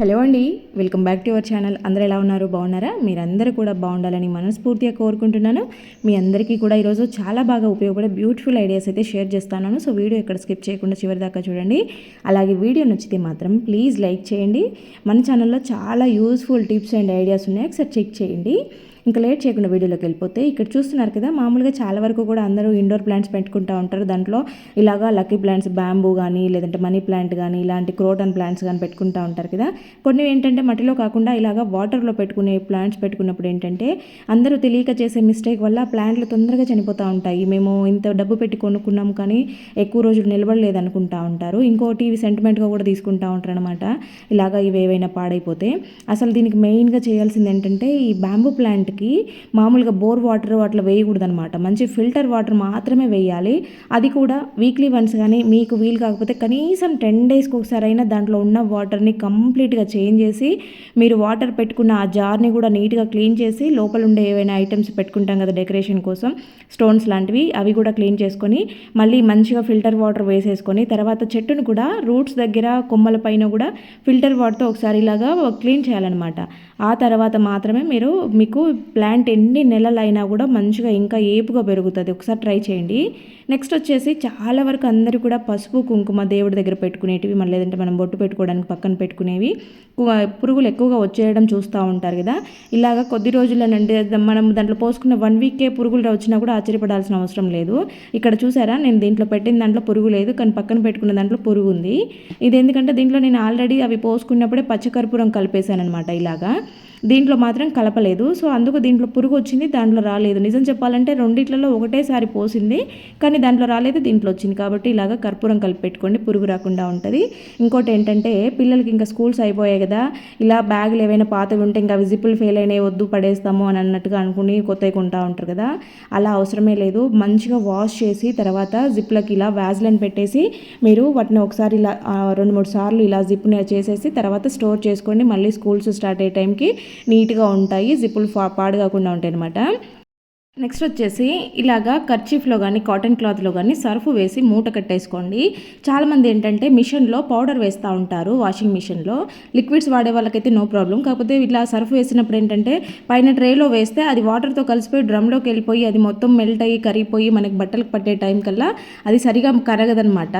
Hello అండి, welcome back to our channel. అందరూ ఎలా ఉన్నారు? బాగున్నారా? మీరందరూ కూడా బాగుండాలని మనస్ఫూర్తిగా కోరుకుంటున్నాను. మీ అందరికీ కూడా ఈరోజు చాలా బాగా ఉపయోగపడే బ్యూటిఫుల్ ఐడియాస్ అయితే షేర్ చేస్తాను. సో వీడియో ఎక్కడ స్కిప్ చేయకుండా చివరి దాకా చూడండి. అలాగే వీడియో నచ్చితే మాత్రం ప్లీజ్ లైక్ చేయండి. మన ఛానల్లో చాలా యూస్ఫుల్ టిప్స్ అండ్ ఐడియాస్ ఉన్నాయి, ఒకసారి చెక్ చేయండి. ఇంకా లేట్ చేయకుండా వీడియోలోకి వెళ్ళిపోతే, ఇక్కడ చూస్తున్నారు కదా, మామూలుగా చాలా వరకు కూడా అందరూ ఇండోర్ ప్లాంట్స్ పెట్టుకుంటూ ఉంటారు. దాంట్లో ఇలాగా లక్కీ ప్లాంట్స్, బ్యాంబూ కానీ లేదంటే మనీ ప్లాంట్ కానీ ఇలాంటి క్రోటన్ ప్లాంట్స్ కానీ పెట్టుకుంటూ ఉంటారు కదా. కొన్ని ఏంటంటే మట్టిలో కాకుండా ఇలాగా వాటర్లో పెట్టుకునే ప్లాంట్స్ పెట్టుకున్నప్పుడు ఏంటంటే అందరూ తెలియక చేసే మిస్టేక్ వల్ల ప్లాంట్లు తొందరగా చనిపోతూ ఉంటాయి. మేము ఇంత డబ్బు పెట్టి కొనుక్కున్నాం కానీ ఎక్కువ రోజులు నిలబడలేదు అనుకుంటా ఉంటారు. ఇంకోటి ఇవి సెంటిమెంట్గా కూడా తీసుకుంటూ ఉంటారు అనమాట. ఇలాగా ఇవి ఏవైనా పాడైపోతే అసలు దీనికి మెయిన్గా చేయాల్సింది ఏంటంటే, ఈ బ్యాంబూ ప్లాంట్ మామూలుగా బోర్ వాటర్ అట్లా వేయకూడదు అనమాట. మంచి ఫిల్టర్ వాటర్ మాత్రమే వేయాలి. అది కూడా వీక్లీ వన్స్ కానీ మీకు వీలు కాకపోతే కనీసం 10 డేస్కి ఒకసారి అయినా దాంట్లో ఉన్న వాటర్ని కంప్లీట్గా చేంజ్ చేసి, మీరు వాటర్ పెట్టుకున్న ఆ జార్ని కూడా నీట్గా క్లీన్ చేసి, లోపల ఉండే ఏవైనా ఐటమ్స్ పెట్టుకుంటాం కదా డెకరేషన్ కోసం, స్టోన్స్ లాంటివి, అవి కూడా క్లీన్ చేసుకొని మళ్ళీ మంచిగా ఫిల్టర్ వాటర్ వేసేసుకొని, తర్వాత చెట్టును కూడా రూట్స్ దగ్గర కొమ్మల పైన కూడా ఫిల్టర్ వాటర్తో ఒకసారి ఇలాగా క్లీన్ చేయాలన్నమాట. ఆ తర్వాత మాత్రమే మీకు ప్లాంట్ ఎన్ని నెలలైనా కూడా మంచిగా ఇంకా ఏపుగా పెరుగుతుంది. ఒకసారి ట్రై చేయండి. నెక్స్ట్ వచ్చేసి చాలా వరకు అందరూ కూడా పసుపు కుంకుమ దేవుడి దగ్గర పెట్టుకునేటివి, మళ్ళీ లేదంటే మనం బొట్టు పెట్టుకోవడానికి పక్కన పెట్టుకునేవి పురుగులు ఎక్కువగా వచ్చేయడం చూస్తూ ఉంటారు కదా. ఇలాగ కొద్ది రోజులనంటే మనం దాంట్లో పోసుకున్న 1 వీకే పురుగులు వచ్చినా కూడా ఆశ్చర్యపడాల్సిన అవసరం లేదు. ఇక్కడ చూసారా, నేను దీంట్లో పెట్టిన దాంట్లో పురుగు లేదు, కానీ పక్కన పెట్టుకున్న దాంట్లో పురుగు ఉంది. ఇది ఎందుకంటే దీంట్లో నేను ఆల్రెడీ అవి పోసుకున్నప్పుడే పచ్చకర్పూరం కలిపేశాను అనమాట. ఇలాగా దీంట్లో మాత్రం కలపలేదు. సో అందుకు దీంట్లో పురుగు వచ్చింది, దాంట్లో రాలేదు. నిజం చెప్పాలంటే రెండిట్లలో ఒకటేసారి పోసింది, కానీ దాంట్లో రాలేదు, దీంట్లో వచ్చింది. కాబట్టి ఇలాగ కర్పూరం కలిపి పెట్టుకోండి, పురుగు రాకుండా ఉంటుంది. ఇంకోటి ఏంటంటే, పిల్లలకి ఇంకా స్కూల్స్ అయిపోయాయి కదా, ఇలా బ్యాగులు ఏవైనా పాతవి ఉంటే ఇంకా విజిబుల్ ఫెయిల్ అయినాయి, వద్దు పడేస్తాము అని అన్నట్టుగా అనుకుని కొత్తవి కొంటా ఉంటారు కదా. అలా అవసరమే లేదు. మంచిగా వాష్ చేసి తర్వాత జిప్లకి ఇలా వ్యాజ్లైన్ పెట్టేసి మీరు వాటిని ఒకసారి ఇలా 2-3 సార్లు ఇలా జిప్ని చేసేసి తర్వాత స్టోర్ చేసుకోండి. మళ్ళీ స్కూల్స్ స్టార్ట్ అయ్యే టైంకి నీట్గా ఉంటాయి, జిప్పులు పాడు కాకుండా ఉంటాయి అనమాట. నెక్స్ట్ వచ్చేసి ఇలాగా కర్చీఫ్లో కానీ కాటన్ క్లాత్లో కానీ సర్ఫ్ వేసి మూట కట్టేసుకోండి. చాలామంది ఏంటంటే మిషన్లో పౌడర్ వేస్తూ ఉంటారు, వాషింగ్ మిషన్లో. లిక్విడ్స్ వాడే వాళ్ళకైతే నో ప్రాబ్లం. కాకపోతే ఇట్లా సర్ఫ్ వేసినప్పుడు ఏంటంటే పైన ట్రేలో వేస్తే అది వాటర్తో కలిసిపోయి డ్రమ్లోకి వెళ్ళిపోయి అది మొత్తం మెల్ట్ అయ్యి కరిగిపోయి మనకి బట్టలకు పట్టే టైం కల్లా అది సరిగా కరగదనమాట.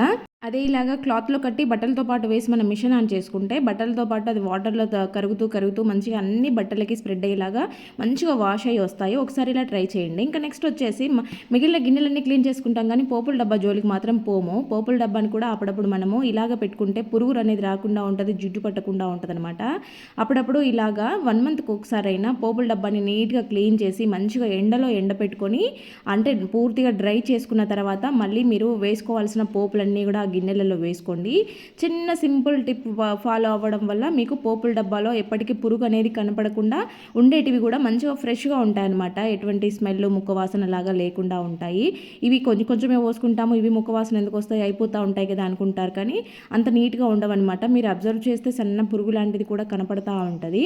అదే ఇలాగా క్లాత్లో కట్టి బట్టలతో పాటు వేసి మనం మిషన్ ఆన్ చేసుకుంటే బట్టలతో పాటు అది వాటర్లో కరుగుతూ మంచిగా అన్ని బట్టలకి స్ప్రెడ్ అయ్యేలాగా మంచిగా వాష్ అయ్యి వస్తాయి. ఒకసారి ఇలా ట్రై చేయండి. ఇంకా నెక్స్ట్ వచ్చేసి మిగిలిన గిన్నెలన్నీ క్లీన్ చేసుకుంటాం కానీ పోపుల డబ్బా జోలికి మాత్రం పోము. పోపుల డబ్బాని కూడా అప్పుడప్పుడు మనము ఇలాగ పెట్టుకుంటే పురుగులు అనేది రాకుండా ఉంటుంది, జిడ్డు పట్టకుండా ఉంటుంది అనమాట. అప్పుడప్పుడు ఇలాగా 1 మంత్కి ఒకసారి అయినా పోపుల డబ్బాని నీట్గా క్లీన్ చేసి మంచిగా ఎండలో ఎండపెట్టుకొని, అంటే పూర్తిగా డ్రై చేసుకున్న తర్వాత మళ్ళీ మీరు వేసుకోవాల్సిన పోపులన్నీ కూడా గిన్నెలలో వేసుకోండి. చిన్న సింపుల్ టిప్ ఫాలో అవ్వడం వల్ల మీకు పోపుల డబ్బాలో ఎప్పటికీ పురుగు అనేది కనపడకుండా ఉండేటివి కూడా మంచిగా ఫ్రెష్గా ఉంటాయన్నమాట. ఎటువంటి స్మెల్, ముక్కవాసన లాగా లేకుండా ఉంటాయి. ఇవి కొంచెమే పోసుకుంటాము, ఇవి ముక్కవాసన ఎందుకు వస్తాయి, అయిపోతూ ఉంటాయి కదా అనుకుంటారు, కానీ అంత నీట్గా ఉండవన్నమాట. మీరు అబ్జర్వ్ చేస్తే సన్న పురుగు లాంటిది కూడా కనపడతా ఉంటుంది.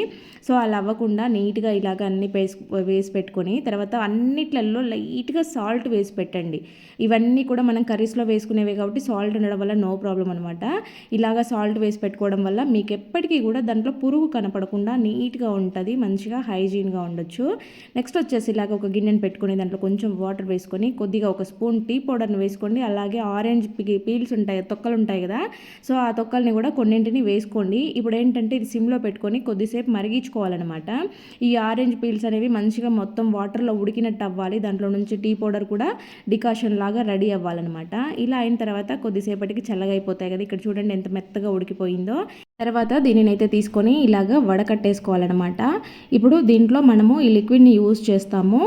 సో అలా అవ్వకుండా నీట్గా ఇలాగ అన్ని వేసి పెట్టుకొని తర్వాత అన్నిట్లలో లైట్గా సాల్ట్ వేసి పెట్టండి. ఇవన్నీ కూడా మనం కర్రీస్లో వేసుకునేవే కాబట్టి సాల్ట్ ఉండడం వల్ల నో ప్రాబ్లం అనమాట. ఇలాగా సాల్ట్ వేసి పెట్టుకోవడం వల్ల మీకు ఎప్పటికీ కూడా దాంట్లో పురుగు కనపడకుండా నీట్గా ఉంటుంది, మంచిగా హైజీన్గా ఉండొచ్చు. నెక్స్ట్ వచ్చేసి ఇలాగ ఒక గిన్నెను పెట్టుకొని దాంట్లో కొంచెం వాటర్ వేసుకొని కొద్దిగా 1 స్పూన్ టీ పౌడర్ని వేసుకోండి. అలాగే ఆరెంజ్ పీల్స్ ఉంటాయి, తొక్కలు ఉంటాయి కదా, సో ఆ తొక్కల్ని కూడా కొన్నింటిని వేసుకోండి. ఇప్పుడు ఏంటంటే ఇది సిమ్లో పెట్టుకొని కొద్దిసేపు మరిగించుకోవాలన్నమాట. ఈ ఆరెంజ్ పీల్స్ అనేవి మంచిగా మొత్తం వాటర్లో ఉడికినట్టు అవ్వాలి. దాంట్లో నుంచి టీ పౌడర్ కూడా డికాషన్ లాగా రెడీ అవ్వాలన్నమాట. ఇలా అయిన తర్వాత కొద్దిసేపటికి చల్లగా అయిపోతాయి కదా. ఇక్కడ చూడండి ఎంత మెత్తగా ఉడికిపోయిందో. తర్వాత దీనినైతే తీసుకొని ఇలాగ వడకట్టేసుకోవాలన్నమాట. ఇప్పుడు దీంట్లో మనము ఈ లిక్విడ్ని యూజ్ చేస్తాము.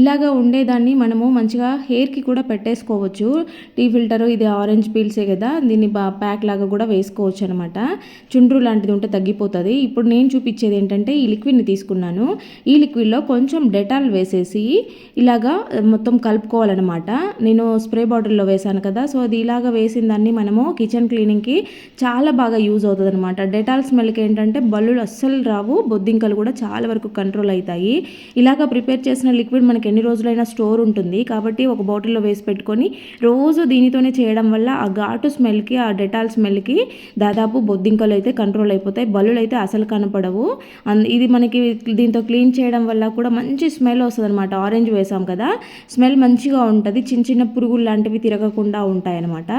ఇలాగ ఉండేదాన్ని మనము మంచిగా హెయిర్కి కూడా పెట్టేసుకోవచ్చు. టీ ఫిల్టరు ఇది ఆరెంజ్ పీల్సే కదా, దీన్ని ప్యాక్ లాగా కూడా వేసుకోవచ్చు అనమాట. చుండ్రు లాంటిది ఉంటే తగ్గిపోతుంది. ఇప్పుడు నేను చూపించేది ఏంటంటే ఈ లిక్విడ్ని తీసుకున్నాను. ఈ లిక్విడ్లో కొంచెం డెటాల్ వేసేసి ఇలాగా మొత్తం కలుపుకోవాలన్నమాట. నేను స్ప్రే బాటిల్లో వేసాను కదా, సో అది ఇలాగ వేసిన దాన్ని కానీ మనము కిచెన్ క్లీనింగ్కి చాలా బాగా యూజ్ అవుతుంది అనమాట. డెటాల్ స్మెల్కి ఏంటంటే బల్లులు అస్సలు రావు, బొద్దింకలు కూడా చాలా వరకు కంట్రోల్ అవుతాయి. ఇలాగ ప్రిపేర్ చేసిన లిక్విడ్ మనకి ఎన్ని రోజులైనా స్టోర్ ఉంటుంది కాబట్టి ఒక బాటిల్లో వేసి పెట్టుకొని రోజు దీనితోనే చేయడం వల్ల ఆ ఘాటు స్మెల్కి, ఆ డెటాల్ స్మెల్కి దాదాపు బొద్దింకలు అయితే కంట్రోల్ అయిపోతాయి, బల్లులు అయితే అసలు కనపడవు. ఇది మనకి దీంతో క్లీన్ చేయడం వల్ల కూడా మంచి స్మెల్ వస్తుంది అనమాట. ఆరెంజ్ వేసాం కదా, స్మెల్ మంచిగా ఉంటుంది, చిన్న చిన్న పురుగులు లాంటివి తిరగకుండా ఉంటాయి అనమాట.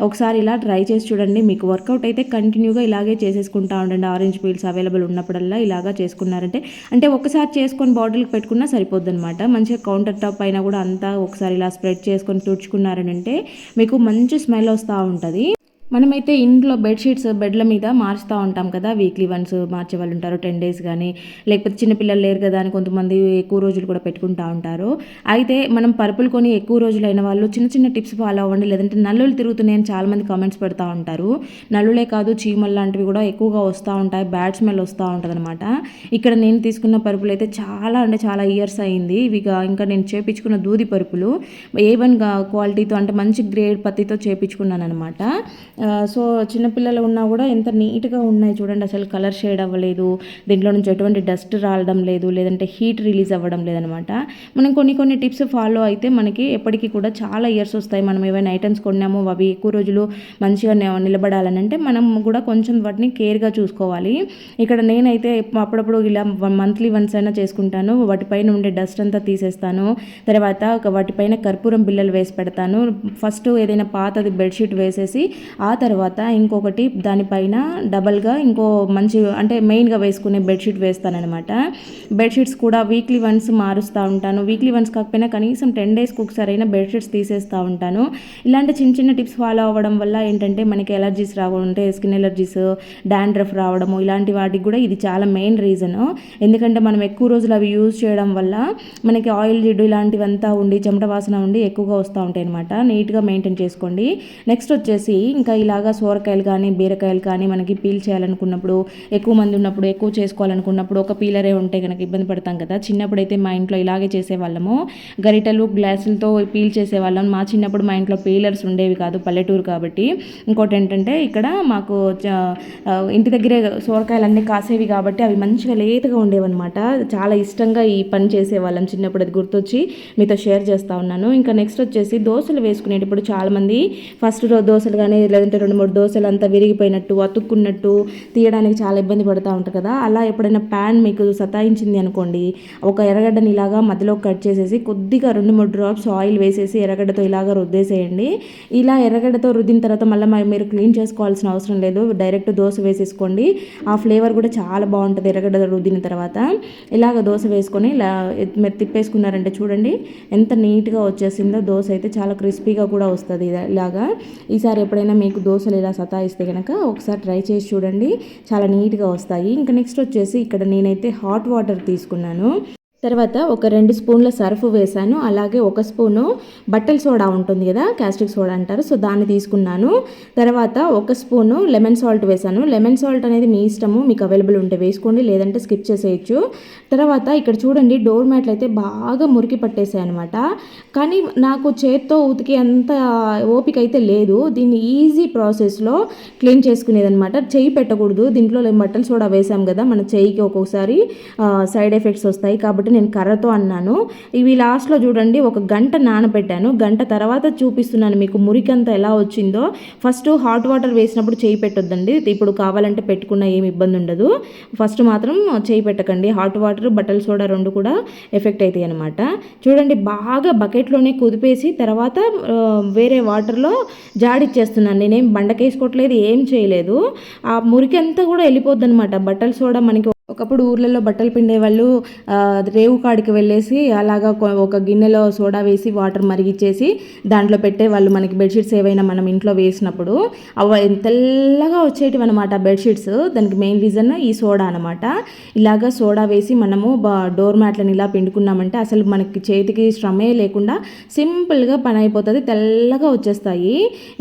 ఒకసారి ఇలా ట్రై చేసి చూడండి, మీకు వర్కౌట్ అయితే కంటిన్యూగా ఇలాగే చేసేసుకుంటా ఉండండి. ఆరెంజ్ పీల్స్ అవైలబుల్ ఉన్నప్పుడల్లా ఇలాగా చేసుకున్నారంటే అంటే ఒకసారి చేసుకొని బాటిల్కి పెట్టుకున్నా సరిపోద్ది అనమాట. మంచిగా కౌంటర్ టాప్ పైన కూడా అంతా ఒకసారి ఇలా స్ప్రెడ్ చేసుకొని తుడుచుకున్నారనంటే మీకు మంచి స్మెల్ వస్తూ ఉంటుంది. మనమైతే ఇంట్లో బెడ్షీట్స్ బెడ్ల మీద మార్చుతూ ఉంటాం కదా, వీక్లీ వన్స్ మార్చే వాళ్ళు ఉంటారు, 10 days కానీ, లేకపోతే చిన్నపిల్లలు లేరు కదా అని కొంతమంది ఎక్కువ రోజులు కూడా పెట్టుకుంటూ ఉంటారు. అయితే మనం పరుపులు కొని ఎక్కువ రోజులు అయిన వాళ్ళు చిన్న చిన్న టిప్స్ ఫాలో అవ్వండి. లేదంటే నల్లులు తిరుగుతున్నాయని చాలామంది కామెంట్స్ పెడతా ఉంటారు. నల్లులే కాదు, చీమలు లాంటివి కూడా ఎక్కువగా వస్తూ ఉంటాయి, బ్యాడ్ స్మెల్ వస్తూ ఉంటుంది అనమాట. ఇక్కడ నేను తీసుకున్న పరుపులు అయితే చాలా అంటే చాలా ఇయర్స్ అయింది. ఇంకా నేను చేపించుకున్న దూది పరుపులు A1 క్వాలిటీతో అంటే మంచి గ్రేడ్ పత్తితో చేపించుకున్నాను అనమాట. సో చిన్నపిల్లలు ఉన్నా కూడా ఎంత నీట్గా ఉన్నాయి చూడండి, అసలు కలర్ షేడ్ అవ్వలేదు, దీంట్లో నుంచి ఎటువంటి డస్ట్ రావడం లేదు, లేదంటే హీట్ రిలీజ్ అవ్వడం లేదనమాట. మనం కొన్ని టిప్స్ ఫాలో అయితే మనకి ఎప్పటికీ కూడా చాలా ఇయర్స్ వస్తాయి. మనం ఏవైనా ఐటమ్స్ కొన్నామో అవి ఎక్కువ రోజులు మంచిగా నిలబడాలని అంటే మనం కూడా కొంచెం వాటిని కేర్గా చూసుకోవాలి. ఇక్కడ నేనైతే అప్పుడప్పుడు ఇలా మంత్లీ వన్స్ అయినా చేసుకుంటాను. వాటిపైన ఉండే డస్ట్ అంతా తీసేస్తాను. తర్వాత వాటిపైన కర్పూరం బిళ్ళలు వేసి పెడతాను. ఫస్ట్ ఏదైనా పాతది బెడ్షీట్ వేసేసి ఆ తర్వాత ఇంకొకటి దానిపైన డబల్గా ఇంకో మంచి అంటే మెయిన్గా వేసుకునే బెడ్షీట్ వేస్తానమాట. బెడ్షీట్స్ కూడా వీక్లీ వన్స్ మారుస్తూ ఉంటాను. వీక్లీ వన్స్ కాకపోయినా కనీసం 10 daysకి ఒకసారి అయినా బెడ్షీట్స్ తీసేస్తూ ఉంటాను. ఇలాంటి చిన్న చిన్న టిప్స్ ఫాలో అవ్వడం వల్ల ఏంటంటే మనకి ఎలర్జీస్ రాకుంటే స్కిన్ ఎలర్జీస్, డాండ్రఫ్ రావడము ఇలాంటి వాటికి కూడా ఇది చాలా మెయిన్ రీజను. ఎందుకంటే మనం ఎక్కువ రోజులు అవి యూజ్ చేయడం వల్ల మనకి ఆయిల్ జిడ్డు ఇలాంటివంతా ఉండి చెమట వాసన ఉండి ఎక్కువగా వస్తూ ఉంటాయి అనమాట. నీట్గా మెయింటైన్ చేసుకోండి. నెక్స్ట్ వచ్చేసి ఇంకా ఇలాగా సోరకాయలు కానీ బీరకాయలు కానీ మనకి పీల్ చేయాలనుకున్నప్పుడు, ఎక్కువ మంది ఉన్నప్పుడు, ఎక్కువ చేసుకోవాలనుకున్నప్పుడు ఒక పీలరే ఉంటే కనుక ఇబ్బంది పడతాం కదా. చిన్నప్పుడైతే మా ఇంట్లో ఇలాగే చేసేవాళ్ళము, గరిటెలు గ్లాసులతో పీల్ చేసేవాళ్ళం. మా చిన్నప్పుడు మా ఇంట్లో పీలర్స్ ఉండేవి కాదు, పల్లెటూరు కాబట్టి. ఇంకోటి ఏంటంటే ఇక్కడ మాకు ఇంటి దగ్గరే సోరకాయలు కాసేవి కాబట్టి అవి మంచిగా లేతగా ఉండేవన్నమాట. చాలా ఇష్టంగా ఈ పని చేసేవాళ్ళం చిన్నప్పుడు, అది గుర్తొచ్చి మీతో షేర్ చేస్తూ ఉన్నాను. ఇంకా నెక్స్ట్ వచ్చేసి దోశలు వేసుకునేటప్పుడు చాలామంది ఫస్ట్ దోశలు కానీ లేదంటే 2-3 దోశలు అంతా విరిగిపోయినట్టు అతుక్కున్నట్టు తీయడానికి చాలా ఇబ్బంది పడుతూ ఉంటారు కదా. అలా ఎప్పుడైనా ప్యాన్ మీకు సతాయించింది అనుకోండి, ఒక ఎర్రగడ్డని ఇలాగా మధ్యలో కట్ చేసేసి కొద్దిగా 2-3 drops ఆయిల్ వేసేసి ఎర్రగడ్డతో ఇలాగా రుద్దేసేయండి. ఇలా ఎర్రగడ్డతో రుద్దిన తర్వాత మళ్ళీ మీరు క్లీన్ చేసుకోవాల్సిన అవసరం లేదు, డైరెక్ట్ దోశ వేసేసుకోండి. ఆ ఫ్లేవర్ కూడా చాలా బాగుంటుంది ఎర్రగడ్డ రుద్దిన తర్వాత. ఇలాగ దోశ వేసుకొని ఇలా మీరు తిప్పేసుకున్నారంటే చూడండి ఎంత నీట్గా వచ్చేసిందో. దోశ అయితే చాలా క్రిస్పీగా కూడా వస్తుంది ఇలాగా. ఈసారి ఎప్పుడైనా మీకు దోశలు ఇలా సతాయిస్తే కనుక ఒకసారి ట్రై చేసి చూడండి, చాలా నీట్గా వస్తాయి. ఇంకా నెక్స్ట్ వచ్చేసి ఇక్కడ నేనైతే హాట్ వాటర్ తీసుకున్నాను. తర్వాత ఒక 2 స్పూన్ల సర్ఫ్ వేసాను. అలాగే 1 స్పూను బట్టల సోడా ఉంటుంది కదా, క్యాస్టిక్ సోడా అంటారు, సో దాన్ని తీసుకున్నాను. తర్వాత 1 స్పూను లెమన్ సాల్ట్ వేసాను. లెమన్ సాల్ట్ అనేది మీ ఇష్టము, మీకు అవైలబుల్ ఉంటే వేసుకోండి, లేదంటే స్కిప్ చేసేయచ్చు. తర్వాత ఇక్కడ చూడండి డోర్ మ్యాట్లు అయితే బాగా మురికి పట్టేసాయి అనమాట. కానీ నాకు చేత్తో ఉతికి అంత ఓపిక అయితే లేదు. దీన్ని ఈజీ ప్రాసెస్లో క్లీన్ చేసుకునేదనమాట. చెయ్యి పెట్టకూడదు దీంట్లో, బట్టల సోడా వేసాం కదా, మన చెయ్యికి ఒక్కొక్కసారి సైడ్ ఎఫెక్ట్స్ వస్తాయి కాబట్టి నేను కర్రతో అన్నాను. ఇవి లాస్ట్లో చూడండి 1 గంట నానబెట్టాను. గంట తర్వాత చూపిస్తున్నాను మీకు మురికంతా ఎలా వచ్చిందో. ఫస్ట్ హాట్ వాటర్ వేసినప్పుడు చేయి పెట్టొద్దండి, ఇప్పుడు కావాలంటే పెట్టుకున్న ఏమి ఇబ్బంది ఉండదు. ఫస్ట్ మాత్రం చేయి పెట్టకండి. హాట్ వాటర్ బట్టల సోడా 2 కూడా ఎఫెక్ట్ అవుతాయి అనమాట. చూడండి బాగా బకెట్లోనే కుదిపేసి తర్వాత వేరే వాటర్లో జాడిచ్చేస్తున్నాను. నేనేం బండకేసుకోవట్లేదు, ఏం చేయలేదు. ఆ మురికి అంతా కూడా వెళ్ళిపోద్ది అనమాట. బట్టల సోడా మనకి ఒకప్పుడు ఊర్లలో బట్టలు పిండే వాళ్ళు రేవు కాడికి వెళ్ళేసి అలాగా ఒక గిన్నెలో సోడా వేసి వాటర్ మరిగిచ్చేసి దాంట్లో పెట్టే వాళ్ళు మనకి బెడ్షీట్స్ ఏవైనా మనం ఇంట్లో వేసినప్పుడు అవి తెల్లగా వచ్చేటివి అనమాట బెడ్షీట్స్. దానికి మెయిన్ రీజన్ ఈ సోడా అనమాట. ఇలాగా సోడా వేసి మనము డోర్ మ్యాట్లను ఇలా పిండుకున్నామంటే అసలు మనకి చేతికి శ్రమే లేకుండా సింపుల్గా పని అయిపోతుంది, తెల్లగా వచ్చేస్తాయి.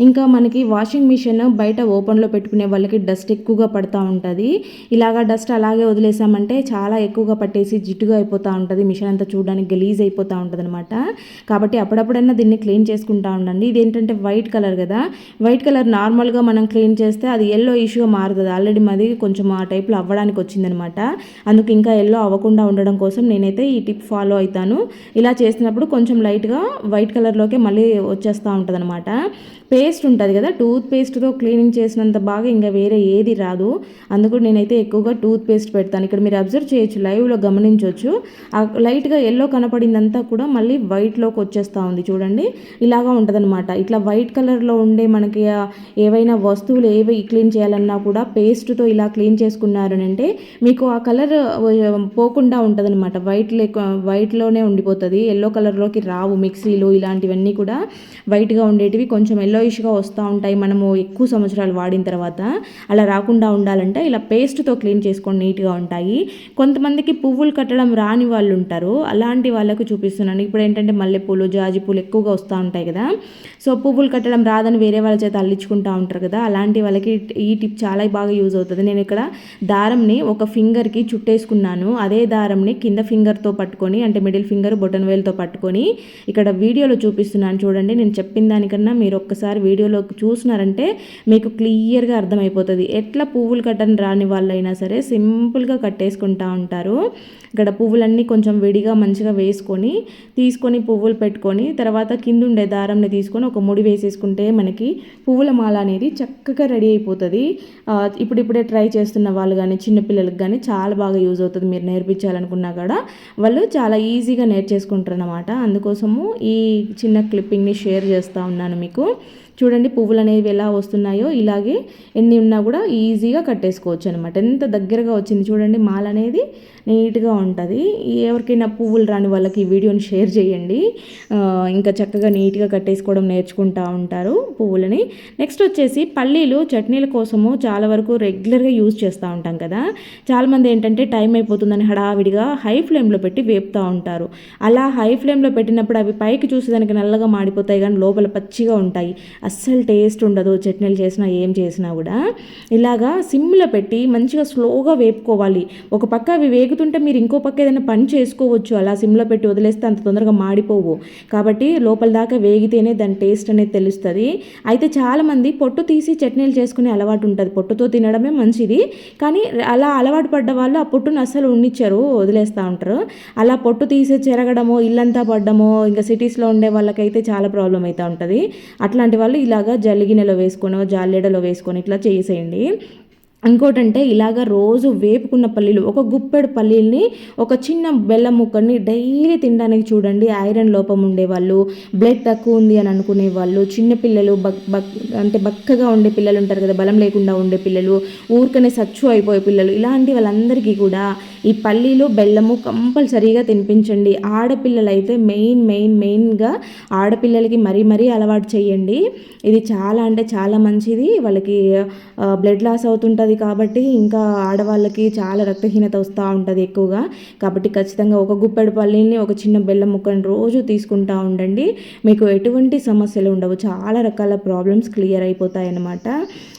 ఇంకా మనకి వాషింగ్ మిషన్ బయట ఓపెన్లో పెట్టుకునే వాళ్ళకి డస్ట్ ఎక్కువగా పడుతూ ఉంటుంది. ఇలాగా డస్ట్ అలాగే వదిలేసామంటే చాలా ఎక్కువగా పట్టేసి జిడ్డుగా అయిపోతూ ఉంటుంది, మిషన్ అంతా చూడడానికి గలీజ్ అయిపోతూ ఉంటుంది అనమాట. కాబట్టి అప్పుడప్పుడన్నా దీన్ని క్లీన్ చేసుకుంటూ ఉండండి. ఇదేంటంటే వైట్ కలర్ కదా, వైట్ కలర్ నార్మల్గా మనం క్లీన్ చేస్తే అది ఎల్లో ఇష్యూగా మారుతుంది. ఆల్రెడీ మాది కొంచెం ఆ టైప్లో అవ్వడానికి వచ్చిందనమాట. అందుకు ఇంకా ఎల్లో అవ్వకుండా ఉండడం కోసం నేనైతే ఈ టిప్ ఫాలో అవుతాను. ఇలా చేసినప్పుడు కొంచెం లైట్గా వైట్ కలర్లోకి మళ్ళీ వచ్చేస్తూ ఉంటుంది అనమాట. పేస్ట్ ఉంటుంది కదా, టూత్ పేస్ట్తో క్లీనింగ్ చేసినంత బాగా ఇంకా వేరే ఏది రాదు. అందుకు నేనైతే ఎక్కువగా టూత్ పేస్ట్ పెడతాను. ఇక్కడ మీరు అబ్జర్వ్ చేయొచ్చు, లైవ్లో గమనించవచ్చు, లైట్గా ఎల్లో కనపడిందంతా కూడా మళ్ళీ వైట్లోకి వచ్చేస్తూ ఉంది చూడండి. ఇలాగా ఉంటుందన్నమాట. ఇట్లా వైట్ కలర్లో ఉండే మనకి ఏవైనా వస్తువులు ఏవి క్లీన్ చేయాలన్నా కూడా పేస్ట్తో ఇలా క్లీన్ చేసుకున్నారు అంటే మీకు ఆ కలర్ పోకుండా ఉంటుందన్నమాట. వైట్లోనే ఉండిపోతుంది, ఎల్లో కలర్లోకి రావు. మిక్సీలు ఇలాంటివన్నీ కూడా వైట్గా ఉండేటివి కొంచెం ఎల్లోయిష్గా వస్తూ ఉంటాయి మనము ఎక్కువ సంవత్సరాలు వాడిన తర్వాత. అలా రాకుండా ఉండాలంటే ఇలా పేస్ట్తో క్లీన్ చేసుకొని నీట్గా ఉంటాయి. కొంతమందికి పువ్వులు కట్టడం రాని వాళ్ళు ఉంటారు, అలాంటి వాళ్ళకు చూపిస్తున్నాను. ఇప్పుడు ఏంటంటే మల్లెపూలు, జాజి పూలు ఎక్కువగా వస్తూ ఉంటాయి కదా, సో పువ్వులు కట్టడం రాదని వేరే వాళ్ళ చేత అల్లించుకుంటూ ఉంటారు కదా, అలాంటి వాళ్ళకి ఈ టిప్ చాలా బాగా యూజ్ అవుతుంది. నేను ఇక్కడ దారంని ఒక ఫింగర్కి చుట్టేసుకున్నాను. అదే దారంని కింద ఫింగర్తో పట్టుకొని, అంటే మిడిల్ ఫింగర్ బొటన్ వేలుతో పట్టుకొని ఇక్కడ వీడియోలో చూపిస్తున్నాను చూడండి. నేను చెప్పిన దానికన్నా మీరు ఒక్కసారి వీడియోలో చూసినారంటే మీకు క్లియర్గా అర్థమైపోతుంది. ఎట్లా పువ్వులు కట్టని రాని వాళ్ళైనా సరే సింపుల్గా కట్టేసుకుంటూ ఉంటారు. ఇక్కడ పువ్వులన్నీ కొంచెం విడిగా మంచిగా తీసుకొని పువ్వులు పెట్టుకొని తర్వాత కింద ఉండే దారంని తీసుకొని ఒక ముడి వేసేసుకుంటే మనకి పువ్వుల మాల అనేది చక్కగా రెడీ అయిపోతుంది. ఇప్పుడిప్పుడే ట్రై చేస్తున్న వాళ్ళు కానీ చిన్నపిల్లలకు కానీ చాలా బాగా యూజ్ అవుతుంది. మీరు నేర్పించాలనుకున్నా కూడా వాళ్ళు చాలా ఈజీగా నేర్చేసుకుంటారు అన్నమాట. అందుకోసము ఈ చిన్న క్లిప్పింగ్ని షేర్ చేస్తూ ఉన్నాను మీకు. చూడండి పువ్వులు అనేవి ఎలా వస్తున్నాయో, ఇలాగే ఎన్ని ఉన్నా కూడా ఈజీగా కట్టేసుకోవచ్చు అనమాట. ఎంత దగ్గరగా వచ్చింది చూడండి, మాల అనేది నీట్గా ఉంటుంది. ఎవరికైనా పువ్వులు రాని వాళ్ళకి ఈ వీడియోని షేర్ చేయండి. ఇంకా చక్కగా నీట్గా కట్టేసుకోవడం నేర్చుకుంటూ ఉంటారు పువ్వులని. నెక్స్ట్ వచ్చేసి పల్లీలు చట్నీల కోసము చాలా వరకు రెగ్యులర్గా యూజ్ చేస్తూ ఉంటాం కదా. చాలామంది ఏంటంటే టైం అయిపోతుందని హడావిడిగా హై ఫ్లేమ్లో పెట్టి వేపుతూ ఉంటారు. అలా హై ఫ్లేమ్లో పెట్టినప్పుడు అవి పైకి చూసేదానికి నల్లగా మాడిపోతాయి కానీ లోపల పచ్చిగా ఉంటాయి, అస్సలు టేస్ట్ ఉండదు. చట్నీలు చేసినా ఏం చేసినా కూడా ఇలాగా సిమ్లో పెట్టి మంచిగా స్లోగా వేపుకోవాలి. ఒక పక్క అవి వేగుతుంటే మీరు ఇంకో పక్క ఏదైనా పని చేసుకోవచ్చు. అలా సిమ్లో పెట్టి వదిలేస్తే అంత తొందరగా మాడిపోవు. కాబట్టి లోపల దాకా వేగితేనే దాని టేస్ట్ అనేది తెలుస్తుంది. అయితే చాలామంది పొట్టు తీసి చట్నీలు చేసుకునే అలవాటు ఉంటుంది. పొట్టుతో తినడమే మంచిది, కానీ అలా అలవాటు పడ్డ వాళ్ళు ఆ పొట్టును అస్సలు ఉండిచ్చారు, వదిలేస్తూ ఉంటారు. అలా పొట్టు తీసి చెరగడమో, ఇల్లంతా పడ్డమో, ఇంకా సిటీస్లో ఉండే వాళ్ళకైతే చాలా ప్రాబ్లం అవుతూ ఉంటుంది. అట్లాంటి వాళ్ళు ఇలాగా జల్లిగిన్నెలో వేసుకొని జాలెడలో వేసుకొని ఇట్లా చేసేయండి. ఇంకోటంటే ఇలాగ రోజు వేపుకున్న పల్లీలు, ఒక గుప్పెడు పల్లీల్ని ఒక చిన్న బెల్లం ముక్కని డైలీ తినడానికి చూడండి. ఐరన్ లోపం ఉండేవాళ్ళు, బ్లడ్ తక్కువ ఉంది అని అనుకునే వాళ్ళు, చిన్నపిల్లలు, అంటే బక్కగా ఉండే పిల్లలు ఉంటారు కదా, బలం లేకుండా ఉండే పిల్లలు, ఊరికనే సచ్చు అయిపోయే పిల్లలు, ఇలాంటి వాళ్ళందరికీ కూడా ఈ పల్లీలు బెల్లము కంపల్సరీగా తినిపించండి. ఆడపిల్లలు అయితే మెయిన్గా ఆడపిల్లలకి మరీ అలవాటు చేయండి. ఇది చాలా అంటే చాలా మంచిది. వాళ్ళకి బ్లడ్ లాస్ అవుతుంటుంది కాబట్టి ఇంకా ఆడవాళ్ళకి చాలా రక్తహీనత వస్తూ ఉంటుంది ఎక్కువగా. కాబట్టి ఖచ్చితంగా ఒక గుప్పెడు పల్లీల్ని ఒక చిన్న బెల్లం ముక్కని రోజు తీసుకుంటూ ఉండండి. మీకు ఎటువంటి సమస్యలు ఉండవు, చాలా రకాల ప్రాబ్లమ్స్ క్లియర్ అయిపోతాయి అన్నమాట.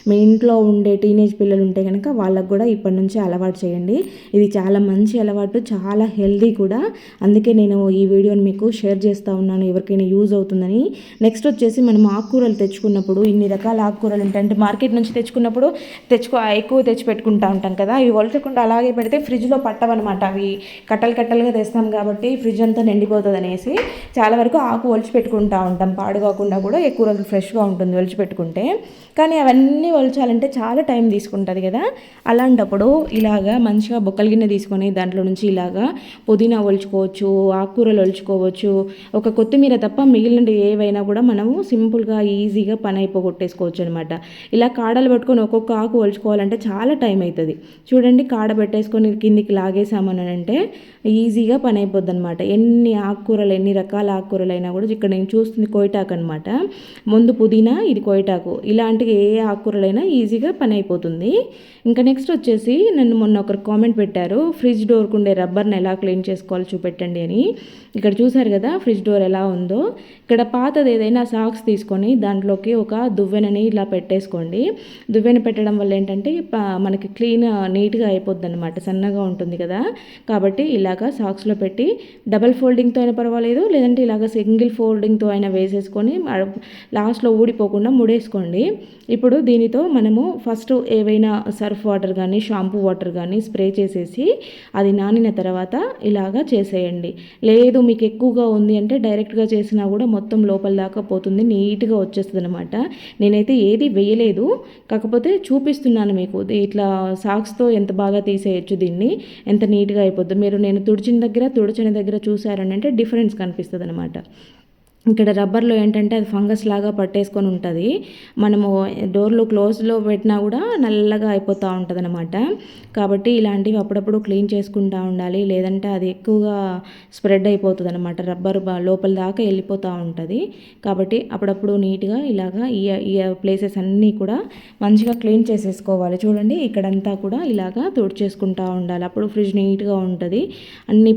మీ ఇంట్లో ఉండే టీనేజ్ పిల్లలు ఉంటే కనుక వాళ్ళకు కూడా ఇప్పటి నుంచి అలవాటు చేయండి. ఇది చాలా మంచి అలవాటు, చాలా హెల్దీ కూడా. అందుకే నేను ఈ వీడియోని మీకు షేర్ చేస్తూ ఉన్నాను, ఎవరికైనా యూజ్ అవుతుందని. నెక్స్ట్ వచ్చేసి మనం ఆకుకూరలు తెచ్చుకున్నప్పుడు ఇన్ని రకాల ఆకుకూరలు ఉంటాయి. అంటే మార్కెట్ నుంచి తెచ్చుకున్నప్పుడు ఎక్కువ తెచ్చి పెట్టుకుంటూ ఉంటాం కదా, ఇవి ఒలచకుండా అలాగే పెడితే ఫ్రిడ్జ్లో పట్టవన్నమాట. అవి కట్టలుగా తెస్తాం కాబట్టి ఫ్రిడ్జ్ అంతా నిండిపోతుంది అనేసి చాలా వరకు ఆకు ఒలిచి పెట్టుకుంటూ ఉంటాం. పాడు కాకుండా కూడా ఎక్కువ రోజులు ఫ్రెష్గా ఉంటుంది ఒలిచి పెట్టుకుంటే. కానీ అవన్నీ ఒలచాలంటే చాలా టైం తీసుకుంటుంది కదా. అలాంటప్పుడు ఇలాగా మంచిగా బొక్కల గిన్నె తీసుకొని దాంట్లో నుంచి ఇలాగా పుదీనా ఒలుచుకోవచ్చు, ఆకుకూరలు ఒలుచుకోవచ్చు, ఒక కొత్తిమీర తప్ప మిగిలిన ఏవైనా కూడా మనము సింపుల్గా ఈజీగా పని అయిపోగొట్టేసుకోవచ్చు అనమాట. ఇలా కాడలు పట్టుకొని ఒక్కొక్క ఆకు ఒలుచుకోవాలంటే చాలా టైం అవుతుంది. చూడండి, కాడ పెట్టేసుకొని కిందికి లాగేసామని అంటే ఈజీగా పని అయిపోద్ది అనమాట. ఎన్ని రకాల ఆకుకూరలు అయినా కూడా. ఇక్కడ నేను చూస్తుంది కోయిటాకు అనమాట. ముందు పుదీనా, ఇది కోయిటాకు. ఇలాంటి ఏ ఆకుకూరలు అయినా ఈజీగా పని అయిపోతుంది. ఇంకా నెక్స్ట్ వచ్చేసి నన్ను మొన్న ఒకరు కామెంట్ పెట్టారు, ఫ్రిడ్జ్ డోర్కు ఉండే రబ్బర్ని ఎలా క్లీన్ చేసుకోవాలో చూపెట్టండి అని. ఇక్కడ చూసారు కదా ఫ్రిడ్జ్ డోర్ ఎలా ఉందో. ఇక్కడ పాతది ఏదైనా సాక్స్ తీసుకొని దాంట్లోకి ఒక దువ్వెనని ఇలా పెట్టేసుకోండి. దువ్వెన పెట్టడం వల్ల ఏంటంటే మనకి క్లీన్ నీట్గా అయిపోద్ది అనమాట, సన్నగా ఉంటుంది కదా. కాబట్టి ఇలాగా సాక్స్లో పెట్టి డబల్ ఫోల్డింగ్తో అయినా పర్వాలేదు, లేదంటే ఇలాగ సింగిల్ ఫోల్డింగ్తో అయినా వేసేసుకొని లాస్ట్లో ఊడిపోకుండా ముడేసుకోండి. ఇప్పుడు దీనితో మనము ఫస్ట్ ఏవైనా సర్ఫ్ వాటర్ కానీ షాంపూ వాటర్ కానీ స్ప్రే చేసేసి అది నానిన తర్వాత ఇలాగా చేసేయండి. లేదు మీకు ఎక్కువగా ఉంది అంటే డైరెక్ట్గా చేసినా కూడా మొత్తం లోపల దాకా పోతుంది, నీట్గా వచ్చేస్తుంది అనమాట. నేనైతే ఏది వేయలేదు, కాకపోతే చూపిస్తున్నాను మీకు. ఇట్లా సాక్స్తో ఎంత బాగా తీసేయచ్చు దీన్ని, ఎంత నీట్గా అయిపోద్ది. మీరు నేను తుడిచిన దగ్గర చూసారని అంటే డిఫరెన్స్ కనిపిస్తుంది అనమాట. ఇక్కడ రబ్బర్లో ఏంటంటే అది ఫంగస్ లాగా పట్టేసుకొని ఉంటుంది, మనము డోర్లో క్లోజ్లో పెట్టినా కూడా నల్లగా అయిపోతూ ఉంటుంది అనమాట. కాబట్టి ఇలాంటివి అప్పుడప్పుడు క్లీన్ చేసుకుంటూ ఉండాలి, లేదంటే అది ఎక్కువగా స్ప్రెడ్ అయిపోతుంది అనమాట, రబ్బర్ లోపల దాకా వెళ్ళిపోతూ ఉంటుంది. కాబట్టి అప్పుడప్పుడు నీట్గా ఇలాగా ఈ ప్లేసెస్ అన్నీ కూడా మంచిగా క్లీన్ చేసేసుకోవాలి. చూడండి ఇక్కడంతా కూడా ఇలాగా తుడిచేసుకుంటూ ఉండాలి, అప్పుడు ఫ్రిడ్జ్ నీట్గా ఉంటుంది. అన్ని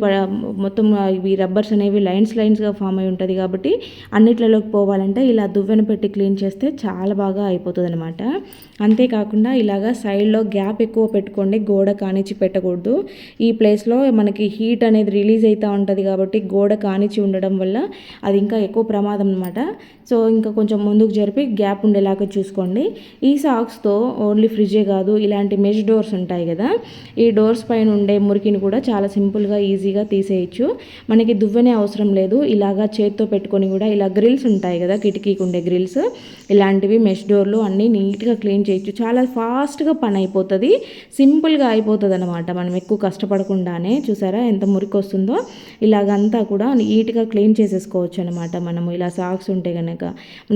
మొత్తం ఇవి రబ్బర్స్ అనేవి లైన్స్గా ఫామ్ అయి ఉంటుంది. కాబట్టి అన్నిట్లలోకి పోవాలంటే ఇలా దువ్వెన పెట్టి క్లీన్ చేస్తే చాలా బాగా అయిపోతుంది అనమాట. అంతేకాకుండా ఇలాగా సైడ్లో గ్యాప్ ఎక్కువ పెట్టుకోండి, గోడ కానిచ్చి పెట్టకూడదు. ఈ ప్లేస్లో మనకి హీట్ అనేది రిలీజ్ అవుతూ ఉంటుంది కాబట్టి గోడ కానిచ్చి ఉండడం వల్ల అది ఇంకా ఎక్కువ ప్రమాదం అనమాట. సో ఇంకా కొంచెం ముందుకు జరిపి గ్యాప్ ఉండేలాగా చూసుకోండి. ఈ సాక్స్తో ఓన్లీ ఫ్రిడ్జే కాదు, ఇలాంటి మెష్ డోర్స్ ఉంటాయి కదా, ఈ డోర్స్ పైన ఉండే మురికిని కూడా చాలా సింపుల్గా ఈజీగా తీసేయచ్చు. మనకి దువ్వెనే అవసరం లేదు, ఇలాగా చేత్తో పెట్టుకొని కూడా ఇలా గ్రిల్స్ ఉంటాయి కదా, కిటికీకి ఉండే గ్రిల్స్, ఇలాంటివి మెష్ డోర్లు అన్నీ నీట్గా క్లీన్ చేయొచ్చు. చాలా ఫాస్ట్గా పని అయిపోతుంది, సింపుల్గా అయిపోతుంది అనమాట. మనం ఎక్కువ కష్టపడకుండానే చూసారా ఎంత మురికి వస్తుందో. ఇలాగంతా కూడా నీట్గా క్లీన్ చేసేసుకోవచ్చు అనమాట మనము ఇలా సాక్స్ ఉంటే కనుక.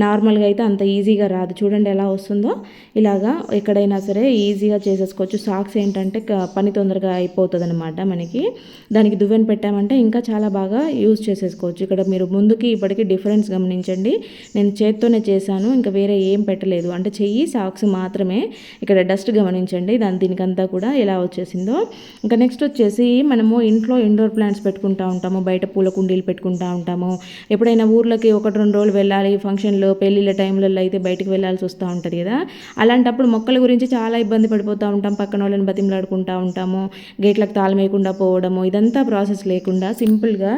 నార్మల్గా అయితే అంత ఈజీగా రాదు, చూడండి ఎలా వస్తుందో. ఇలాగా ఎక్కడైనా సరే ఈజీగా చేసేసుకోవచ్చు. సాక్స్ ఏంటంటే పని తొందరగా అయిపోతుంది అనమాట మనకి. దానికి దువ్వెన పెట్టామంటే ఇంకా చాలా బాగా యూజ్ చేసేసుకోవచ్చు. ఇక్కడ మీరు ముందుకి ఇప్పటికీ డిఫరెన్స్ గమనించండి. నేను చేత్తోనే చేశాను, ఇంకా వేరే ఏం పెట్టలేదు, అంటే చెయ్యి సాక్స్ మాత్రమే. ఇక్కడ డస్ట్ గమనించండి దీనికంతా కూడా ఎలా వచ్చేసిందో. ఇంకా నెక్స్ట్ వచ్చేసి మనము ఇంట్లో ఇండోర్ ప్లాంట్స్ పెట్టుకుంటూ ఉంటాము, బయట పూల కుండీలు పెట్టుకుంటూ ఉంటాము. ఎప్పుడైనా ఊర్లకి 1-2 రోజులు వెళ్ళాలి, ఫంక్షన్లు పెళ్ళిళ్ళ టైంలలో అయితే బయటకు వెళ్ళాల్సి వస్తూ ఉంటుంది కదా. అలాంటప్పుడు మొక్కల గురించి చాలా ఇబ్బంది పడిపోతూ ఉంటాం, పక్కన వాళ్ళని బతిమలాడుకుంటూ ఉంటాము, గేట్లకు తాళం వేయకుండా పోవడము, ఇదంతా ప్రాసెస్ లేకుండా సింపుల్గా